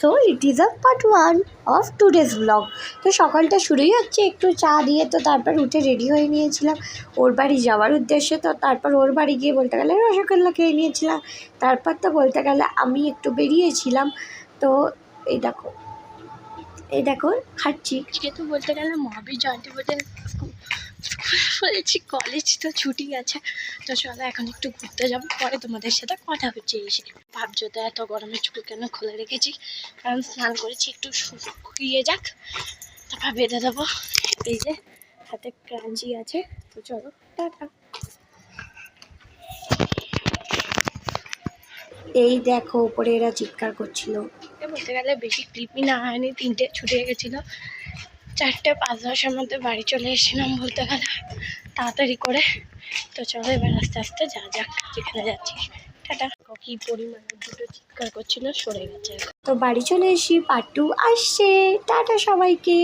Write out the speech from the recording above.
So it is a part 1 of today's blog. তো সকালটা শুরুই হচ্ছে একটু চা দিয়ে। তো তারপর উঠে রেডি হয়ে নিয়েছিলাম ওর বাড়ি যাওয়ার উদ্দেশ্যে। তো তারপর ওর বাড়ি গিয়ে বলতে গেলে রসগোল্লা খেয়ে নিয়েছিলাম। তারপর তো বলতে গেলে আমি একটু বেরিয়েছিলাম। তো এই দেখো খাচ্ছি। যেহেতু বলতে গেলে মহাবীর জয়ন্তী বলতে বলেছি কলেজ তো ছুটি আছে, তো চলো এখন একটু ঘুরতে যাবো, পরে তোমাদের সাথে কথা হচ্ছে এসে। ভাবছো তো এত গরমে চুল কেন খুলে রেখেছি, কারণ স্নান করেছি, একটু শুকিয়ে যাক তারপর বেঁধে দেবো। এই যে হাতে ক্রাঞ্চি আছে, তো চলো টাটা। এই দেখো উপরে এরা চিৎকার করছিল। বলতে গেলে বেশি ক্লিপই না হয়নি, 3টে ছুটে গেছিলো, 4:05 মধ্যে বাড়ি চলে এসেছিলাম বলতে গেলে তাড়াতাড়ি করে। তো চলো এবার আস্তে আস্তে যা যাক যেখানে যাচ্ছি। টাটা। কি পরিমাণে দুটো চিৎকার করছিল, সরে গেছে। তো বাড়ি চলে এসি, পার্ট 2 আসছে। টাটা সবাইকে।